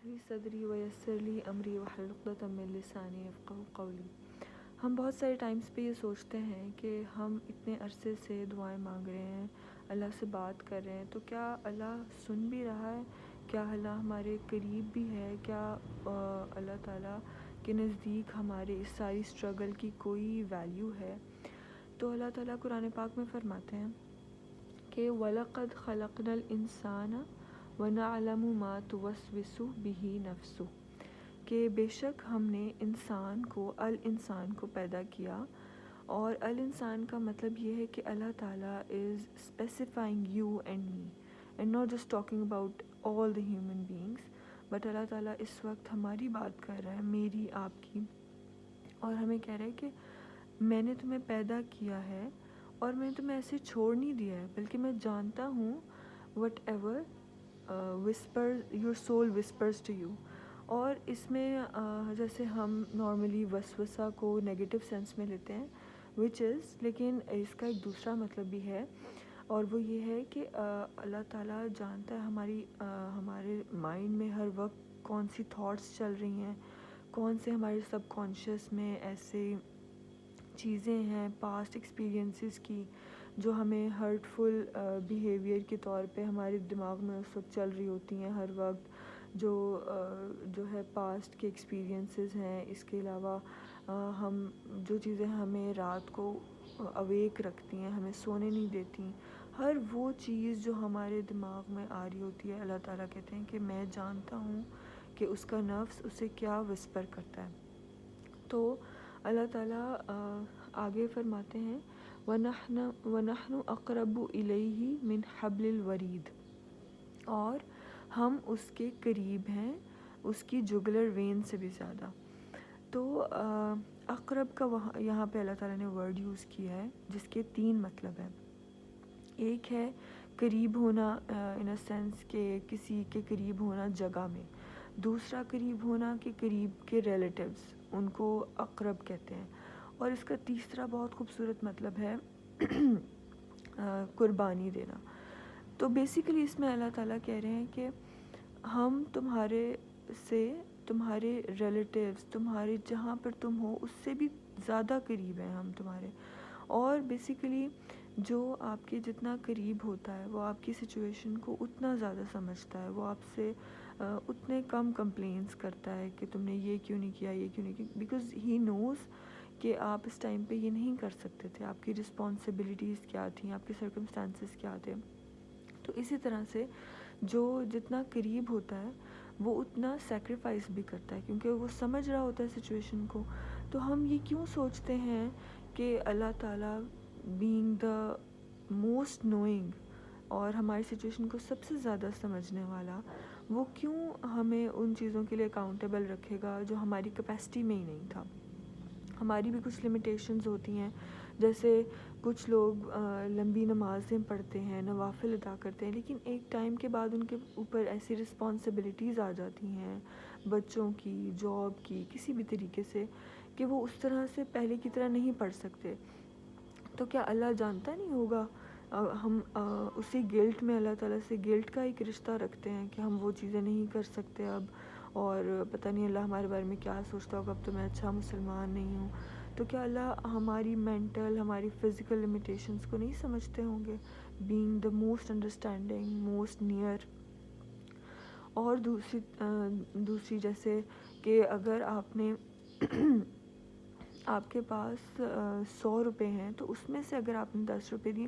لی صدری ویسر لی امری واحلل عقدۃ من لسانی یفقہوا قولی۔ ہم بہت سارے ٹائمز پہ یہ سوچتے ہیں کہ ہم اتنے عرصے سے دعائیں مانگ رہے ہیں، اللہ سے بات کر رہے ہیں، تو کیا اللہ سن بھی رہا ہے؟ کیا اللہ ہمارے قریب بھی ہے؟ کیا اللہ تعالیٰ کے نزدیک ہمارے اس ساری اسٹرگل کی کوئی ویلیو ہے؟ تو اللہ تعالیٰ قرآن پاک میں فرماتے ہیں کہ وَلَقَدْ خَلَقْنَا الْإِنسَانَ وَنَعْلَمُ مَا تُوَسْوِسُ بِهِ نَفْسُهُ، کہ بے شک ہم نے الانسان کو پیدا کیا، اور الانسان کا مطلب یہ ہے کہ اللہ تعالیٰ is specifying you and me and not just talking about all the human beings, but اللہ تعالیٰ اس وقت ہماری بات کر رہا ہے، میری، آپ کی، اور ہمیں کہہ رہا ہے کہ میں نے تمہیں پیدا کیا ہے اور میں نے تمہیں ایسے چھوڑ نہیں دیا ہے، بلکہ میں جانتا ہوں whatever your soul whispers to you. اور اس میں جیسے ہم نارملی وسوسہ کو نیگیٹو سینس میں لیتے ہیں وچ از، لیکن اس کا ایک دوسرا مطلب بھی ہے، اور وہ یہ ہے کہ اللہ تعالیٰ جانتا ہے ہمارے مائنڈ میں ہر وقت کون سی تھاٹس چل رہی ہیں، کون سے ہمارے سب کانشیس میں ایسے چیزیں ہیں پاسٹ ایکسپیرینسز کی جو ہمیں ہرٹفل بیہیویئر کے طور پہ ہمارے دماغ میں اس وقت چل رہی ہوتی ہیں ہر وقت، جو ہے پاسٹ کے ایکسپیرینسز ہیں۔ اس کے علاوہ ہم جو چیزیں ہمیں رات کو اویک رکھتی ہیں، ہمیں سونے نہیں دیتی، ہر وہ چیز جو ہمارے دماغ میں آ رہی ہوتی ہے، اللہ تعالیٰ کہتے ہیں کہ میں جانتا ہوں کہ اس کا نفس اسے کیا وسپر کرتا ہے۔ تو اللہ تعالیٰ آگے فرماتے ہیں وَنَحْنُ أَقْرَبُ إِلَيْهِ مِنْ حَبْلِ الْوَرِيدِ، اور ہم اس کے قریب ہیں اس کی جگلر وین سے بھی زیادہ۔ تو اقرب کا یہاں پہ اللہ تعالیٰ نے ورڈ یوز کیا ہے جس کے 3 مطلب ہیں۔ ایک ہے قریب ہونا ان اے سینس کہ کسی کے قریب ہونا جگہ میں، دوسرا قریب ہونا کہ قریب کے ریلیٹیوز، ان کو اقرب کہتے ہیں، اور اس کا تیسرا بہت خوبصورت مطلب ہے قربانی دینا۔ تو بیسیکلی اس میں اللہ تعالیٰ کہہ رہے ہیں کہ ہم تمہارے ریلیٹیوز، تمہارے جہاں پر تم ہو اس سے بھی زیادہ قریب ہیں ہم تمہارے، اور بیسیکلی جو آپ کے جتنا قریب ہوتا ہے وہ آپ کی سچویشن کو اتنا زیادہ سمجھتا ہے، وہ آپ سے اتنے کم کمپلینس کرتا ہے کہ تم نے یہ کیوں نہیں کیا، یہ کیوں نہیں کیا، بیکاز ہی نوز کہ آپ اس ٹائم پہ یہ نہیں کر سکتے تھے، آپ کی رسپانسبلٹیز کیا تھیں، آپ کے سرکمسٹانسز کیا تھے۔ تو اسی طرح سے جو جتنا قریب ہوتا ہے وہ اتنا سیکریفائس بھی کرتا ہے، کیونکہ وہ سمجھ رہا ہوتا ہے سچویشن کو۔ تو ہم یہ کیوں سوچتے ہیں کہ اللہ تعالیٰ بینگ دا موسٹ نوئنگ اور ہماری سچویشن کو سب سے زیادہ سمجھنے والا، وہ کیوں ہمیں ان چیزوں کے لیے اکاؤنٹیبل رکھے گا جو ہماری کیپیسٹی میں ہی نہیں تھا۔ ہماری بھی کچھ لمیٹیشنز ہوتی ہیں، جیسے کچھ لوگ لمبی نمازیں پڑھتے ہیں، نوافل ادا کرتے ہیں، لیکن ایک ٹائم کے بعد ان کے اوپر ایسی رسپانسبلٹیز آ جاتی ہیں بچوں کی، جاب کی، کسی بھی طریقے سے، کہ وہ اس طرح سے پہلے کی طرح نہیں پڑھ سکتے۔ تو کیا اللہ جانتا نہیں ہوگا؟ ہم اسی گلٹ میں اللہ تعالیٰ سے گلٹ کا ایک رشتہ رکھتے ہیں کہ ہم وہ چیزیں نہیں کر سکتے اب، اور پتہ نہیں اللہ ہمارے بارے میں کیا سوچتا ہوگا، اب تو میں اچھا مسلمان نہیں ہوں۔ تو کیا اللہ ہماری مینٹل، ہماری فزیکل لمیٹیشنز کو نہیں سمجھتے ہوں گے، being the most understanding, most near? اور دوسری جیسے کہ اگر آپ کے پاس 100 روپے ہیں، تو اس میں سے اگر آپ نے 10 روپے دیے،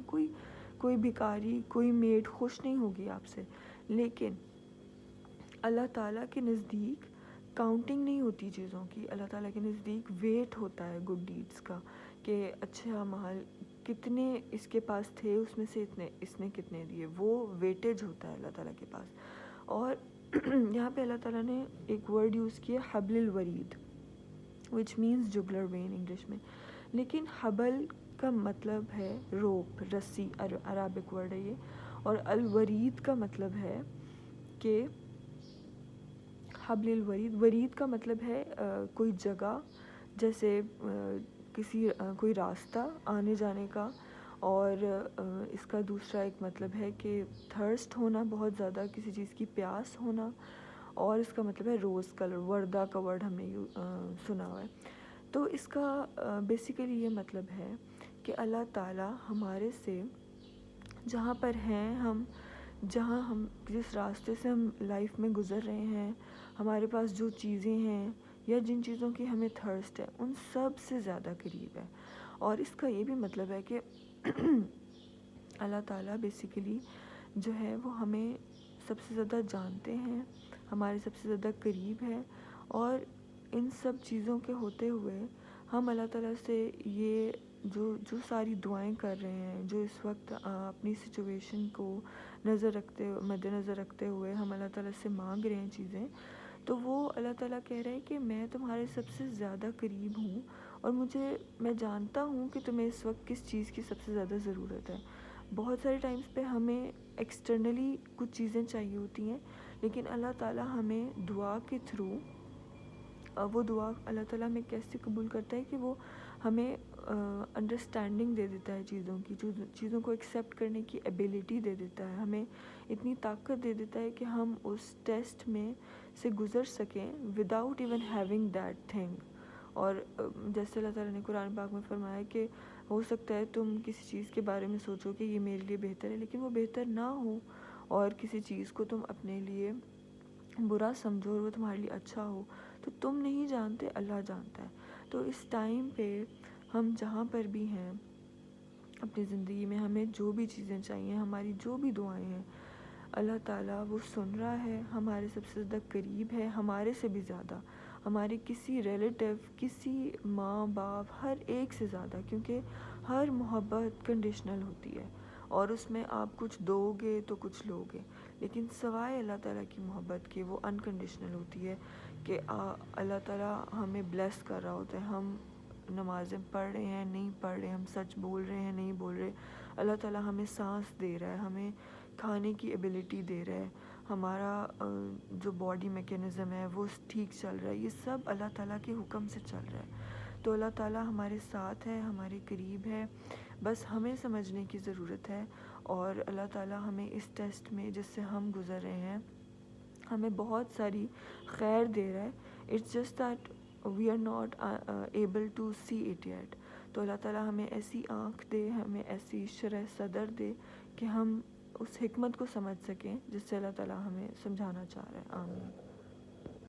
کوئی بھکاری، کوئی میڈ خوش نہیں ہوگی آپ سے، لیکن اللہ تعالیٰ کے نزدیک کاؤنٹنگ نہیں ہوتی چیزوں کی، اللہ تعالیٰ کے نزدیک ویٹ ہوتا ہے گڈ ڈیڈز کا، کہ اچھا مال کتنے اس کے پاس تھے، اس میں سے اس نے کتنے دیے، وہ ویٹیج ہوتا ہے اللہ تعالیٰ کے پاس۔ اور یہاں پہ اللہ تعالیٰ نے ایک ورڈ یوز کیا حبل الورید، وچ مینز جگلر وین انگلش میں، لیکن حبل کا مطلب ہے روپ، رسی، عربک ورڈ ہے یہ، اور الورید کا مطلب ہے کہ حبل الورید، ورید کا مطلب ہے کوئی جگہ، جیسے کوئی راستہ آنے جانے کا، اور اس کا دوسرا ایک مطلب ہے کہ تھرسٹ ہونا، بہت زیادہ کسی چیز کی پیاس ہونا، اور اس کا مطلب ہے روز کلر، وردہ کا ورڈ ہم نے سنا ہوا ہے. تو اس کا بیسیکلی یہ مطلب ہے کہ اللہ تعالیٰ ہمارے سے جہاں پر ہیں جہاں ہم جس راستے سے ہم لائف میں گزر رہے ہیں، ہمارے پاس جو چیزیں ہیں یا جن چیزوں کی ہمیں تھرسٹ ہے، ان سب سے زیادہ قریب ہے. اور اس کا یہ بھی مطلب ہے کہ اللہ تعالیٰ بیسیکلی جو ہے وہ ہمیں سب سے زیادہ جانتے ہیں، ہمارے سب سے زیادہ قریب ہے. اور ان سب چیزوں کے ہوتے ہوئے ہم اللہ تعالیٰ سے یہ جو ساری دعائیں کر رہے ہیں، جو اس وقت اپنی سچویشن کو مد نظر رکھتے ہوئے ہم اللہ تعالیٰ سے مانگ رہے ہیں چیزیں، تو وہ اللہ تعالیٰ کہہ رہے ہیں کہ میں تمہارے سب سے زیادہ قریب ہوں، اور میں جانتا ہوں کہ تمہیں اس وقت کس چیز کی سب سے زیادہ ضرورت ہے. بہت سارے ٹائمز پہ ہمیں ایکسٹرنلی کچھ چیزیں چاہیے ہوتی ہیں، لیکن اللہ تعالیٰ ہمیں دعا کے تھرو وہ دعا اللہ تعالیٰ ہمیں کیسے قبول کرتا ہے کہ وہ ہمیں انڈرسٹینڈنگ دے دیتا ہے چیزوں کی، چیزوں کو ایکسیپٹ کرنے کی ایبیلٹی دے دیتا ہے، ہمیں اتنی طاقت دے دیتا ہے کہ ہم اس ٹیسٹ میں سے گزر سکیں without even having that thing. اور جیسے اللہ تعالیٰ نے قرآن پاک میں فرمایا کہ ہو سکتا ہے تم کسی چیز کے بارے میں سوچو کہ یہ میرے لیے بہتر ہے، لیکن وہ بہتر نہ ہو، اور کسی چیز کو تم اپنے لیے برا سمجھو اور وہ تمہارے لیے اچھا ہو، تو تم نہیں جانتے، اللہ جانتا ہے. تو اس ٹائم پہ ہم جہاں پر بھی ہیں اپنی زندگی میں، ہمیں جو بھی چیزیں چاہیے، ہماری جو بھی دعائیں ہیں، اللہ تعالیٰ وہ سن رہا ہے، ہمارے سب سے زیادہ قریب ہے، ہمارے سے بھی زیادہ، ہمارے کسی ریلیٹیو، کسی ماں باپ، ہر ایک سے زیادہ، کیونکہ ہر محبت کنڈیشنل ہوتی ہے، اور اس میں آپ کچھ دو گے تو کچھ لوگے، لیکن سوائے اللہ تعالیٰ کی محبت کے وہ انکنڈیشنل ہوتی ہے کہ اللہ تعالیٰ ہمیں بلیس کر رہا ہوتا ہے. ہم نمازیں پڑھ رہے ہیں، نہیں پڑھ رہے، ہم سچ بول رہے ہیں، نہیں بول رہے، اللہ تعالیٰ ہمیں سانس دے رہا ہے، ہمیں کھانے کی ایبیلٹی دے رہا ہے، ہمارا جو باڈی میکینزم ہے وہ ٹھیک چل رہا ہے، یہ سب اللہ تعالیٰ کے حکم سے چل رہا ہے. تو اللہ تعالیٰ ہمارے ساتھ ہے، ہمارے قریب ہے، بس ہمیں سمجھنے کی ضرورت ہے. اور اللہ تعالیٰ ہمیں اس ٹیسٹ میں جس سے ہم گزر رہے ہیں ہمیں بہت ساری خیر دے رہا ہے. It's just that we are not able to see it yet. تو اللہ تعالیٰ ہمیں ایسی آنکھ دے، ہمیں ایسی شرح صدر دے کہ ہم اس حکمت کو سمجھ سکیں جس سے اللہ تعالیٰ ہمیں سمجھانا چاہ رہا ہے. آمین.